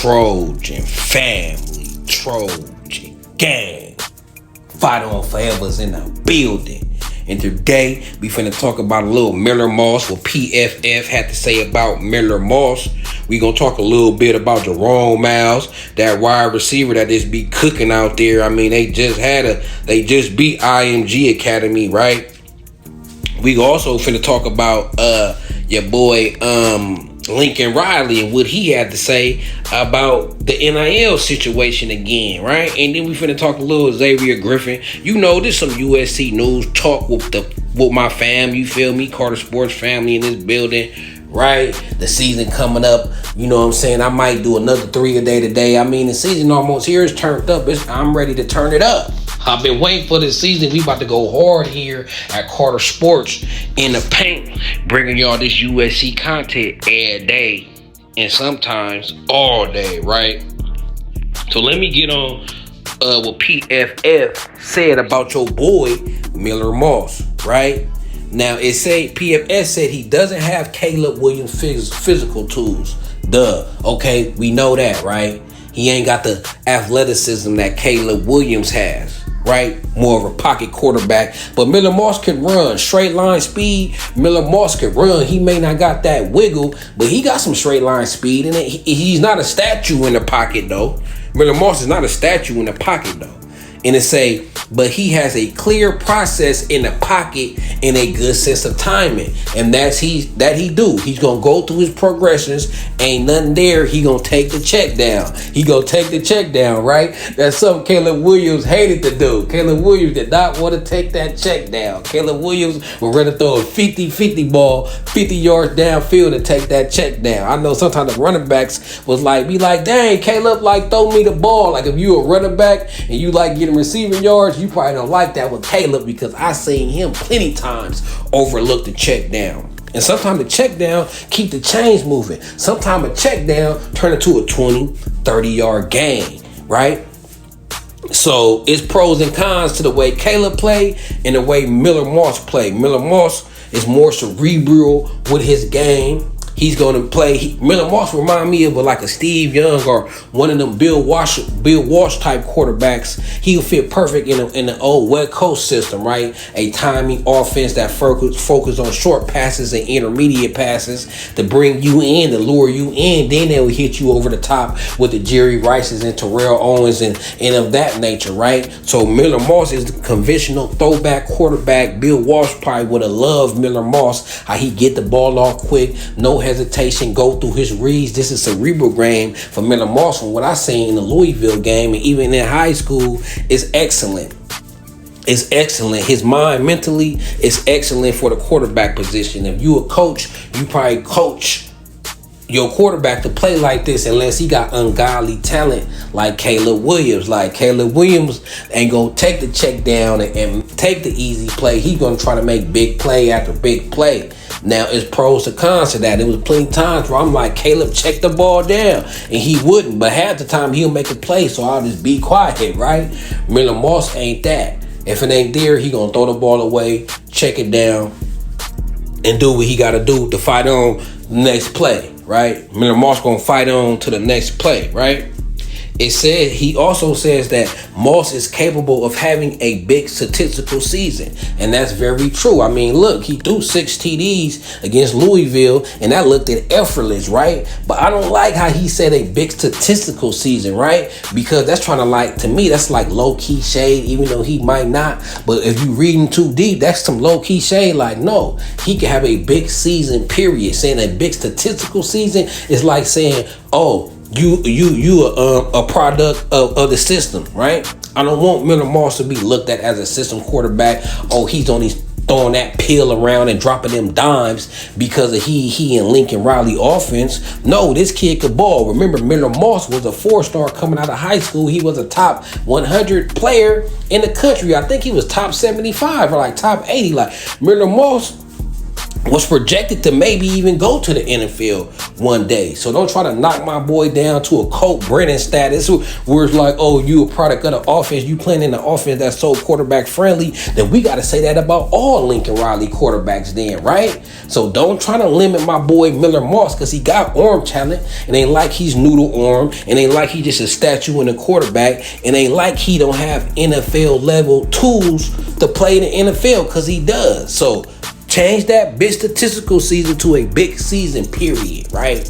Trojan family, Trojan gang. Fight on Forever's in the building. And today, we finna talk about a little Miller Moss, what PFF had to say about Miller Moss. We gonna talk a little bit about Jerome Myles, that wide receiver that just be cooking out there. I mean, they just beat IMG Academy, right? We also finna talk about your boy Lincoln Riley and what he had to say about the NIL situation again, right? And then we finna talk a little Xavier Griffin. You know, this some USC news talk with my fam, you feel me? Carter Sports family in this building, right? The season coming up, you know what I'm saying? I might do another 3 a day today. I mean, the season almost here is turned up. I'm ready to turn it up. I've been waiting for this season. We about to go hard here at Carter Sports in the paint, bringing y'all this USC content every day and sometimes all day, right? So let me get on what PFF said about your boy Miller Moss, right? Now PFF said he doesn't have Caleb Williams' physical tools. Duh. Okay, we know that, right? He ain't got the athleticism that Caleb Williams has. Right? More of a pocket quarterback. But Miller Moss can run. Straight line speed. Miller Moss can run. He may not got that wiggle, but he got some straight line speed. And he's not a statue in the pocket, though. Miller Moss is not a statue in the pocket, though. And but he has a clear process in the pocket and a good sense of timing. And that he do. He's gonna go through his progressions. Ain't nothing there. He gonna take the check down. He gonna take the check down, right? That's something Caleb Williams hated to do. Caleb Williams did not want to take that check down. Caleb Williams would rather throw a 50-50 ball 50 yards downfield and take that check down. I know sometimes the running backs be like, dang, Caleb, like throw me the ball. Like if you a running back and you like getting receiving yards, you probably don't like that with Caleb, because I seen him plenty times overlook the check down. And sometimes the check down keep the chains moving. Sometimes a check down turn into a 20, 30-yard gain, right? So it's pros and cons to the way Caleb played and the way Miller Moss played. Miller Moss is more cerebral with his game. He's going to play. Miller Moss remind me of like a Steve Young or one of them Bill Walsh type quarterbacks. He'll fit perfect in the old West Coast system, right? A timing offense that focus on short passes and intermediate passes to bring you in, to lure you in. Then they will hit you over the top with the Jerry Rices and Terrell Owens and of that nature, right? So Miller Moss is the conventional throwback quarterback. Bill Walsh probably would have loved Miller Moss, how he get the ball off quick, no hesitation, go through his reads. This is cerebral game for Miller Moss. From what I seen in the Louisville game and even in high school, is excellent. It's excellent. His mind mentally is excellent for the quarterback position. If you a coach, you probably coach your quarterback to play like this unless he got ungodly talent like Caleb Williams. Like Caleb Williams ain't gonna take the check down and take the easy play. He gonna try to make big play after big play. Now, it's pros and cons to that. It was plenty of times where I'm like, Caleb, check the ball down. And he wouldn't. But half the time, he'll make a play, so I'll just be quiet, right? Miller Moss ain't that. If it ain't there, he going to throw the ball away, check it down, and do what he got to do to fight on the next play, right? Miller Moss going to fight on to the next play, right? He also says that Moss is capable of having a big statistical season. And that's very true. I mean, look, he threw 6 TDs against Louisville, and that looked at effortless, right? But I don't like how he said a big statistical season, right? Because that's to me, that's like low-key shade, even though he might not. But if you reading too deep, that's some low-key shade. Like, no, he can have a big season, period. Saying a big statistical season is like saying, oh, you a product of the system, right? I don't want Miller Moss to be looked at as a system quarterback. Oh, he's only throwing that pill around and dropping them dimes because of he and Lincoln Riley offense. No, this kid could ball. Remember, Miller Moss was a 4-star coming out of high school. He was a top 100 player in the country. I think he was top 75 or like top 80. Like Miller Moss was projected to maybe even go to the NFL one day. So don't try to knock my boy down to a Colt Brennan status where it's like, oh, you a product of the offense, you playing in the offense that's so quarterback friendly. Then we got to say that about all Lincoln Riley quarterbacks then, right? So don't try to limit my boy Miller Moss because he got arm talent. It ain't like he's noodle arm. It ain't like he just a statue in a quarterback. It ain't like he don't have NFL level tools to play in the NFL because he does. So change that big statistical season to a big season, period, right?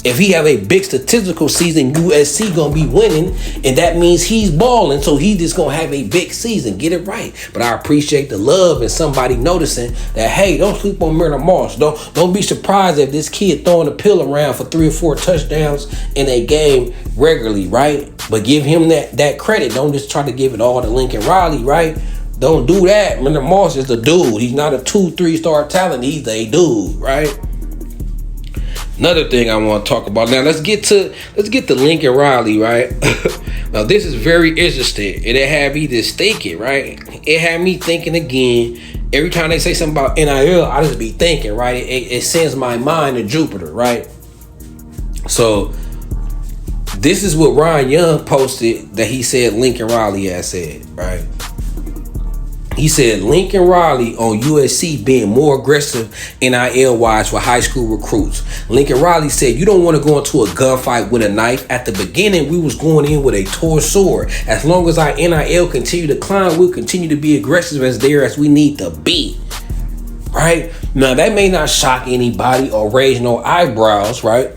If he have a big statistical season, USC gonna be winning, and that means he's balling, so he just gonna have a big season. Get it right. But I appreciate the love and somebody noticing that, hey, don't sleep on Miller Moss. Don't be surprised if this kid throwing a pill around for 3 or 4 touchdowns in a game regularly, right? But give him that credit. Don't just try to give it all to Lincoln Riley, right? Don't do that. Miller Moss is the dude. He's not a 2-3 star talent. He's a dude, right? Another thing I want to talk about. Now let's get to Lincoln Riley, right? Now this is very interesting. And it had me just thinking, right? It had me thinking again. Every time they say something about NIL, I just be thinking, right? It sends my mind to Jupiter, right? So this is what Ryan Young posted that he said Lincoln Riley had said, right? He said Lincoln Riley on USC being more aggressive NIL-wise for high school recruits. Lincoln Riley said, you don't want to go into a gunfight with a knife. At the beginning, we was going in with a toy sword. As long as our NIL continue to climb, we'll continue to be aggressive as we need to be. Right? Now, that may not shock anybody or raise no eyebrows, right?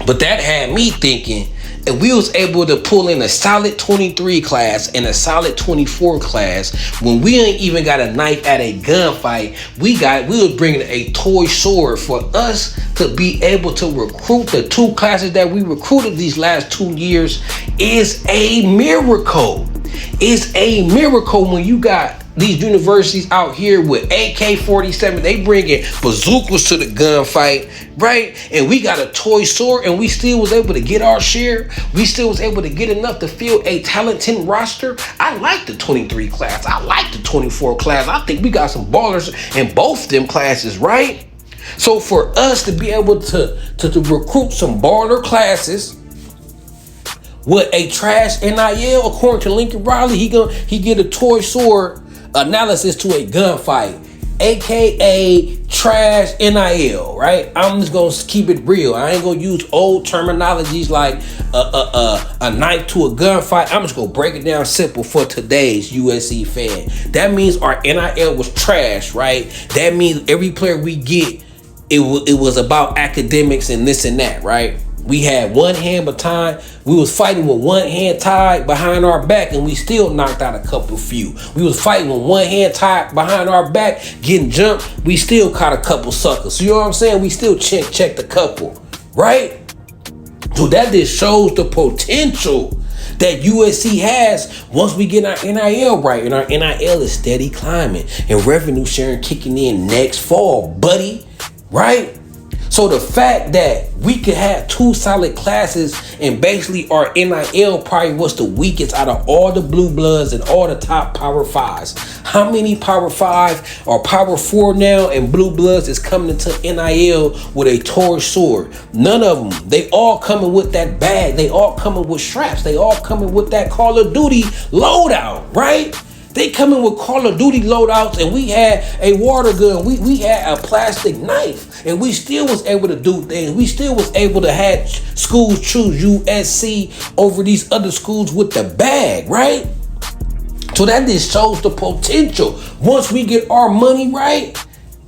But that had me thinking, if we was able to pull in a solid 23 class and a solid 24 class, when we ain't even got a knife at a gunfight, we was bringing a toy sword. For us to be able to recruit the 2 classes that we recruited these last 2 years is a miracle. It's a miracle when you got these universities out here with AK-47, they bringing bazookas to the gunfight, right? And we got a toy sword, and we still was able to get our share. We still was able to get enough to fill a talented roster. I like the 23 class. I like the 24 class. I think we got some ballers in both them classes, right? So for us to be able to recruit some baller classes with a trash NIL, according to Lincoln Riley, he get a toy sword analysis to a gunfight, aka trash NIL, right? I'm just gonna keep it real. I ain't gonna use old terminologies like a knife to a gunfight. I'm just gonna break it down simple for today's USC fan. That means our NIL was trash, right? That means every player we get, it was about academics and this and that, right? We had one hand behind. We was fighting with one hand tied behind our back, and we still knocked out a couple few. We was fighting with one hand tied behind our back, getting jumped. We still caught a couple suckers. So you know what I'm saying? We still checked a couple, right? So that just shows the potential that USC has once we get our NIL right, and our NIL is steady climbing and revenue sharing kicking in next fall, buddy, right? So the fact that we could have 2 solid classes and basically our NIL probably was the weakest out of all the blue bloods and all the top Power 5s. How many Power 5 or Power 4 now and blue bloods is coming into NIL with a toy sword? None of them. They all coming with that bag. They all coming with straps. They all coming with that Call of Duty loadout, right? They coming with Call of Duty loadouts, and we had a water gun. We had a plastic knife, and we still was able to do things. We still was able to have schools choose USC over these other schools with the bag, right? So that just shows the potential. Once we get our money right,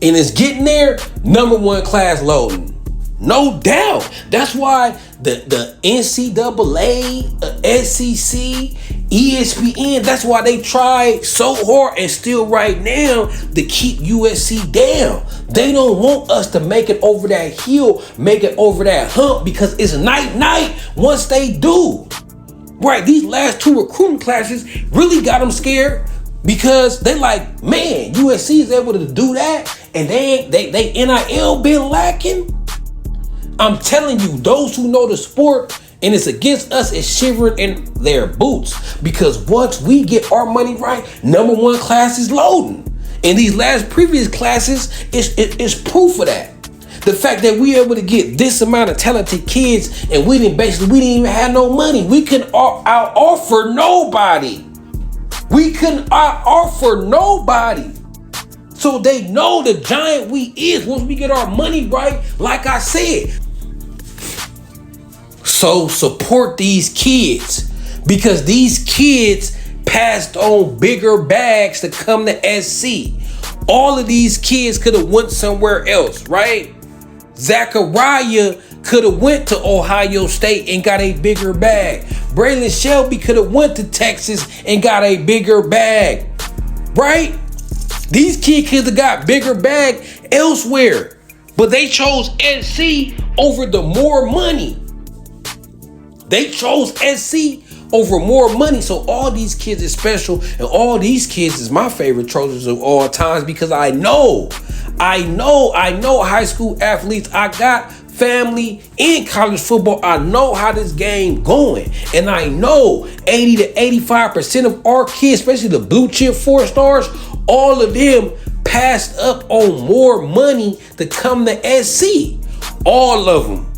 and it's getting there, #1 class loading. No doubt. That's why the NCAA, SEC, ESPN, that's why they try so hard and still right now to keep USC down. They don't want us to make it over that hill, make it over that hump, because it's night once they do. Right, these last 2 recruiting classes really got them scared, because they like, man, USC is able to do that, and they NIL been lacking. I'm telling you, those who know the sport and it's against us is shivering in their boots, because once we get our money right, #1 class is loading. And these previous classes is proof of that. The fact that we able to get this amount of talented kids and we didn't even have no money. We couldn't out-offer nobody. We couldn't out-offer nobody. So they know the giant we is once we get our money right, like I said. So support these kids because these kids passed on bigger bags to come to SC. All of these kids could have went somewhere else, right? Zachariah could have went to Ohio State and got a bigger bag. Braylon Shelby could have went to Texas and got a bigger bag, right? These kids could have got bigger bag elsewhere, but they chose SC over the more money. They chose SC over more money. So all these kids is special, and all these kids is my favorite Trojans of all times because I know high school athletes. I got family in college football. I know how this game going, and I know 80 to 85% of our kids, especially the blue chip 4-stars, all of them passed up on more money to come to SC. All of them,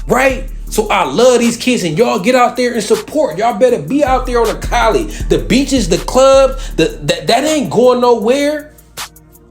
right? So I love these kids, and y'all get out there and support. Y'all better be out there on the college, the beaches, the clubs. That ain't going nowhere.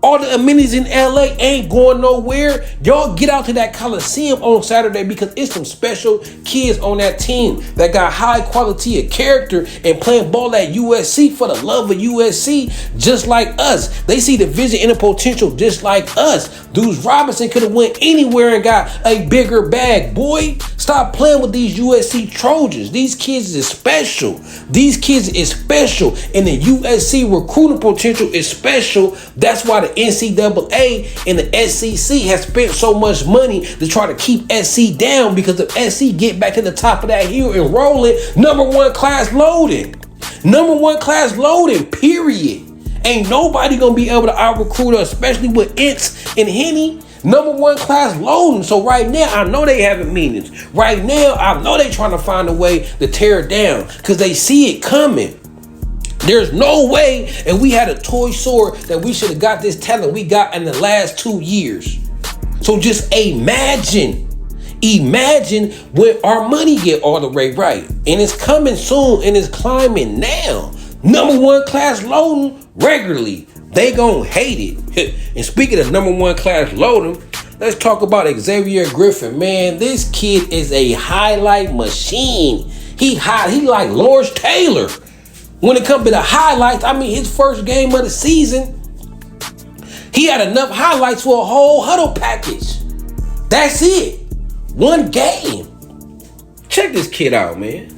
All the amenities in LA ain't going nowhere. Y'all get out to that Coliseum on Saturday because it's some special kids on that team that got high quality of character and playing ball at USC for the love of USC, just like us. They see the vision and the potential just like us. Deuce Robinson could have went anywhere and got a bigger bag. Boy, stop playing with these USC Trojans. These kids is special. These kids is special. And the USC recruiting potential is special. That's why the NCAA and the SEC has spent so much money to try to keep SC down, because if SC get back to the top of that hill and roll it, number one class loading, period. Ain't nobody gonna be able to out-recruit us, especially with Ince and Henny. Number one class loading. So right now, I know they having meetings. Right now, I know they trying to find a way to tear it down because they see it coming. There's no way, and we had a toy sword that we should have got this talent we got in the last 2 years. So just imagine when our money get all the way right. And it's coming soon, and it's climbing now. Number one class loading regularly. They gonna hate it. And speaking of number one class loading, let's talk about Xavier Griffin. Man, this kid is a highlight machine. He like Lawrence Taylor. When it comes to the highlights, I mean, his first game of the season, he had enough highlights for a whole huddle package. That's it. One game. Check this kid out, man.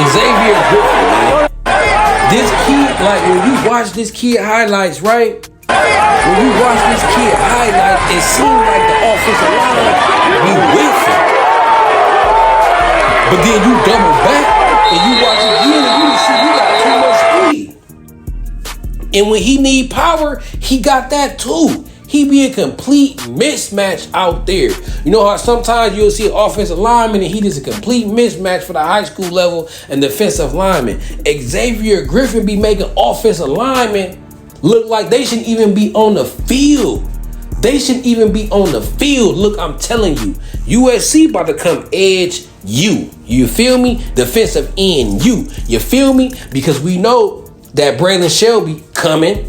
Xavier Griffin, man. This kid, like when you watch this kid highlights, right? When you watch this kid highlights, it seems like the offensive line be with him. But then you double back and you watch it again and you see you got too much speed. And when he need power, he got that too. He be a complete mismatch out there. You know how sometimes you'll see an offensive lineman and he is a complete mismatch for the high school level and defensive lineman. Xavier Griffin be making offensive linemen look like they shouldn't even be on the field. Look, I'm telling you, USC about to come edge you. You feel me? Defensive end you. You feel me? Because we know that Braylon Shelby coming.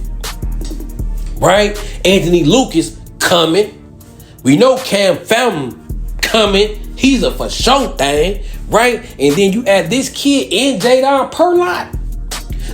Right? Anthony Lucas coming. We know Cam Fountain coming. He's a for sure thing. Right? And then you add this kid in Jadon Perlott.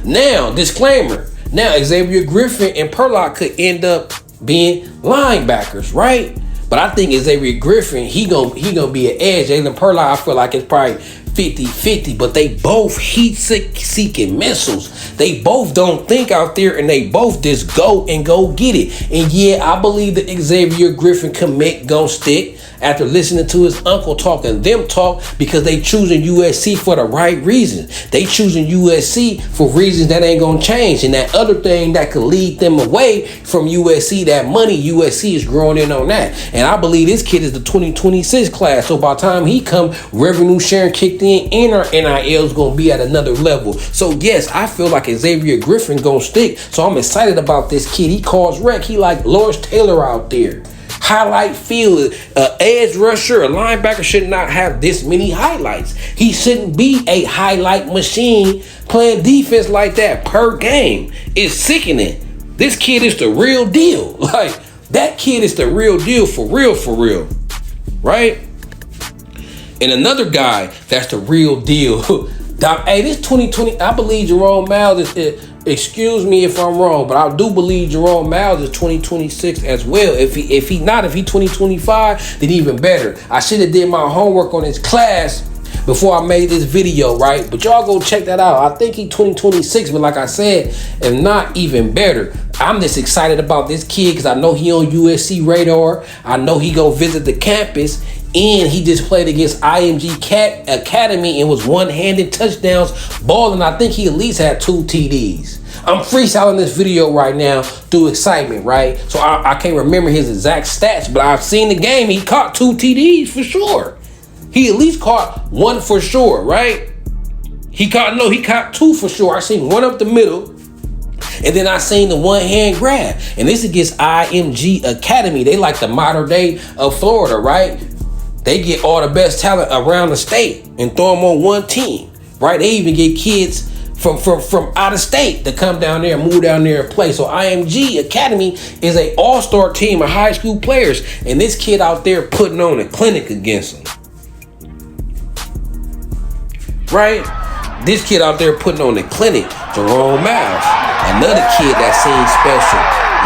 Now, disclaimer. Now, Xavier Griffin and Perlott could end up being linebackers, right? But I think Xavier Griffin, he gonna be an edge. Jalen Perlott, I feel like it's probably 50-50, but they both heat-seeking missiles. They both don't think out there, and they both just go get it. And yeah, I believe that Xavier Griffin commit gon' stick after listening to his uncle talking them talk, because they choosing USC for the right reasons. They choosing USC for reasons that ain't gonna change. And that other thing that could lead them away from USC, that money, USC is growing in on that. And I believe this kid is the 2026 class. So by the time he come, revenue sharing kicked in, and our NIL is gonna be at another level. So yes, I feel like Xavier Griffin gonna stick. So I'm excited about this kid. He calls rec. He like Lawrence Taylor out there. Highlight field, edge rusher, a linebacker should not have this many highlights. He shouldn't be a highlight machine playing defense like that per game. It's sickening. This kid is the real deal. Like, that kid is the real deal, for real, right? And another guy that's the real deal. Hey, this 2020, I believe Jerome Myles is, excuse me if I'm wrong, but I do believe Jerome Myles is 2026 as well. If he 2025, then even better. I should have did my homework on his class before I made this video, right? But y'all go check that out. I think he 2026, but like I said, if not, even better. I'm just excited about this kid because I know he on USC radar. I know he go visit the campus. And he just played against IMG Academy and was one-handed touchdowns balling. I think he at least had 2 TDs. I'm freestyling this video right now through excitement, right? So I can't remember his exact stats, but I've seen the game. He caught 2 TDs for sure. He at least caught 1 for sure, right? He caught 2 for sure. I seen 1 up the middle. And then I seen the one-hand grab. And this is against IMG Academy. They like the modern day of Florida, right? They get all the best talent around the state and throw them on one team, right? They even get kids from out of state to come down there and move down there and play. So IMG Academy is an all-star team of high school players. And this kid out there putting on a clinic against them, right? This kid out there putting on a clinic, Jerome Myles, another kid that seems special,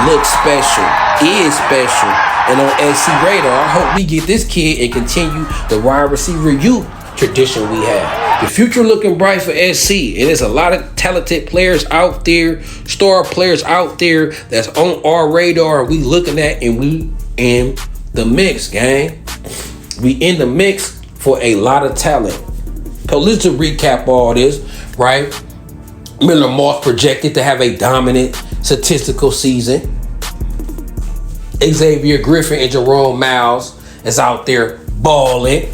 looks special, is special, and on SC radar. I hope we get this kid and continue the wide receiver youth tradition we have. The future looking bright for SC, and there's a lot of talented players out there, star players out there that's on our radar, and we looking at, and we in the mix, gang. We in the mix for a lot of talent. So let's just recap all this, right? Miller Moss projected to have a dominant statistical season. Xavier Griffin and Jerome Myles is out there balling.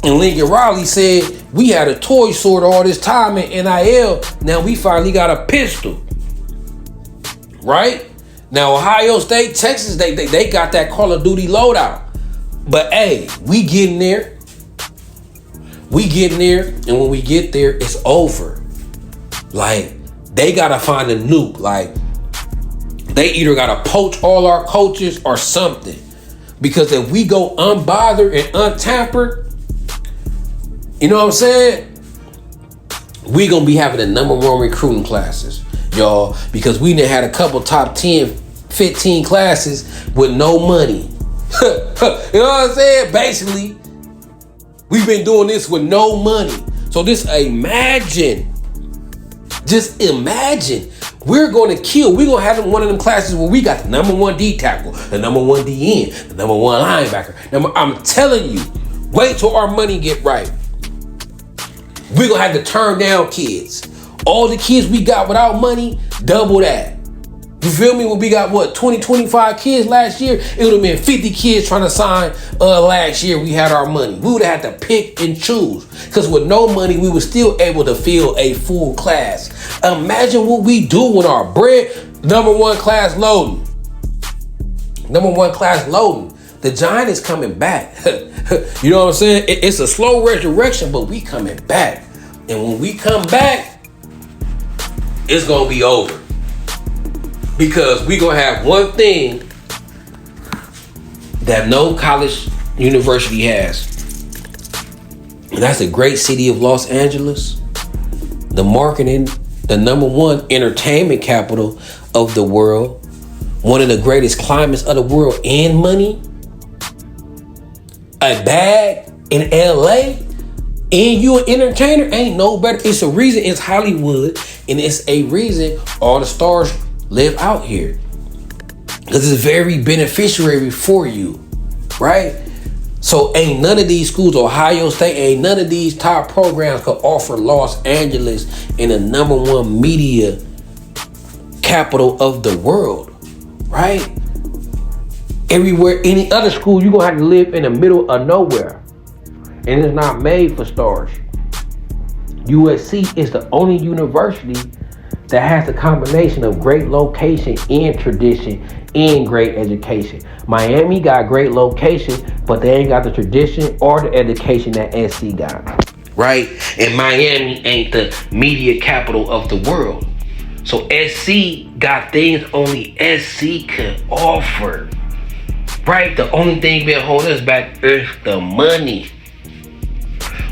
And Lincoln Riley said, we had a toy sword all this time in NIL. Now we finally got a pistol. Right? Now Ohio State, Texas, they got that Call of Duty loadout. But hey, we getting there. We getting there. And when we get there, it's over. Like, they gotta find a nuke. Like, they either gotta poach all our coaches or something. Because if we go unbothered and untampered, you know what I'm saying? We gonna be having the #1 recruiting classes, y'all. Because we done had a couple top 10, 15 classes with no money. You know what I'm saying? Basically, we've been doing this with no money. So just imagine, we're going to kill. We're going to have one of them classes where we got the #1 D tackle, the #1 D end, the #1 linebacker. I'm telling you, wait till our money get right. We're going to have to turn down kids. All the kids we got without money, double that. You feel me? When we got, 20, 25 kids last year, it would have been 50 kids trying to sign last year. We had our money. We would have had to pick and choose. Because with no money, we were still able to fill a full class. Imagine what we do with our bread. #1 class loading. #1 class loading. The giant is coming back. You know what I'm saying? It's a slow resurrection, but we coming back. And when we come back, it's going to be over. Because we going to have one thing that no college university has. And that's the great city of Los Angeles. The marketing, the #1 entertainment capital of the world. One of the greatest climates of the world, and money. A bag in LA and you an entertainer, ain't no better. It's a reason it's Hollywood, and it's a reason all the stars live out here. Because it's very beneficiary for you, right? So ain't none of these schools, Ohio State, ain't none of these top programs could offer Los Angeles in the #1 media capital of the world, right? Everywhere, any other school, you're gonna have to live in the middle of nowhere. And it's not made for stars. USC is the only university that has a combination of great location and tradition and great education. Miami got great location, but they ain't got the tradition or the education that SC got. Right? And Miami ain't the media capital of the world. So SC got things only SC could offer. Right? The only thing been holding us back is the money.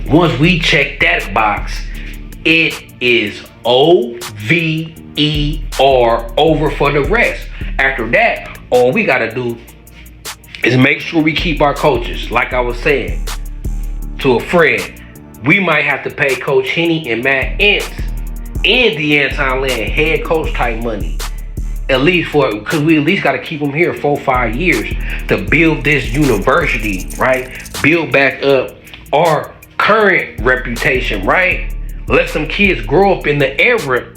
Once we check that box, it is OVER, over for the rest. After that, all we gotta do is make sure we keep our coaches. Like I was saying to a friend, we might have to pay Coach Henny and Matt Entz and DeAnton Land head coach type money. At least because we at least got to keep them here 4-5 years to build this university, right? Build back up our current reputation, right? Let some kids grow up in the era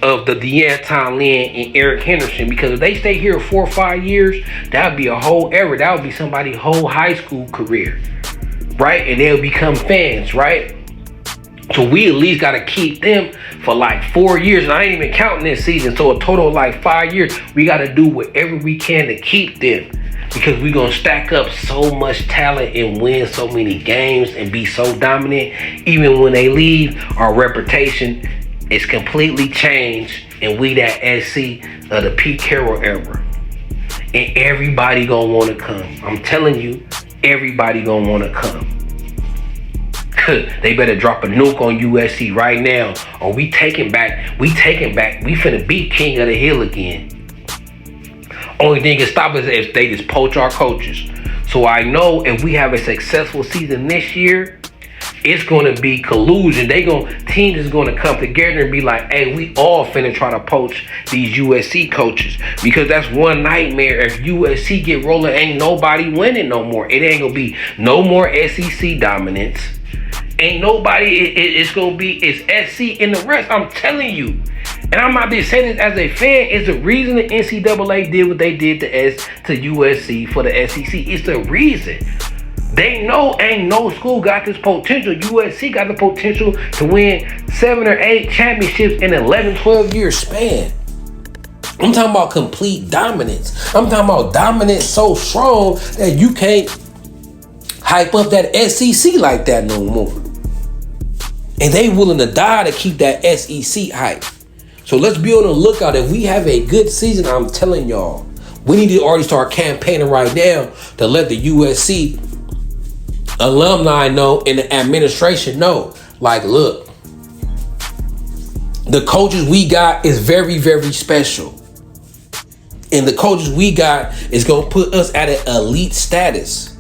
of the DeAnton Land and Eric Henderson, because if they stay here 4 or 5 years, that would be a whole era. That would be somebody's whole high school career, right? And they'll become fans, right? So we at least got to keep them for like 4 years. And I ain't even counting this season. So a total of like 5 years. We got to do whatever we can to keep them, because we're going to stack up so much talent and win so many games and be so dominant. Even when they leave, our reputation is completely changed. And we that SC of the Pete Carroll era. And everybody going to want to come. I'm telling you, everybody going to want to come. They better drop a nuke on USC right now, or we taking back. We finna beat King of the Hill again. Only thing can stop us if they just poach our coaches. So I know if we have a successful season this year, it's gonna be collusion. Teams is gonna come together and be like, hey, we all finna try to poach these USC coaches, because that's one nightmare. If USC get rolling, ain't nobody winning no more. It ain't gonna be no more SEC dominance. Ain't nobody, it's SC and the rest. I'm telling you. And I'm not just saying this as a fan. It's the reason the NCAA did what they did to USC for the SEC. It's the reason. They know ain't no school got this potential. USC got the potential to win 7 or 8 championships in an 11, 12 year span. I'm talking about complete dominance. I'm talking about dominance so strong that you can't hype up that SEC like that no more. And they willing to die to keep that SEC hype. So let's be on the lookout. If we have a good season, I'm telling y'all, we need to already start campaigning right now to let the USC alumni know and the administration know. Like, look, the coaches we got is very, very special. And the coaches we got is going to put us at an elite status.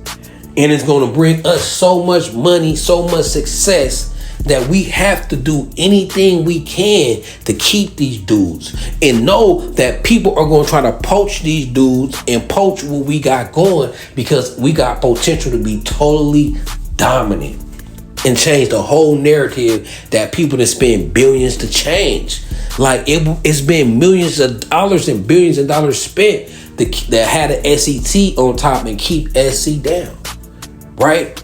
And it's going to bring us so much money, so much success, that we have to do anything we can to keep these dudes, and know that people are going to try to poach these dudes and poach what we got going, because we got potential to be totally dominant and change the whole narrative that people that spend billions to change. Like it's been millions of dollars and billions of dollars spent that had an SET on top and keep SC down, right?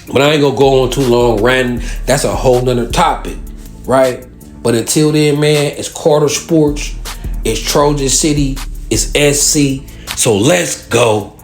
But I ain't gonna go on too long ranting. That's a whole nother topic, right? But until then, man, it's Carter Sports, it's Trojan City, it's SC. So let's go.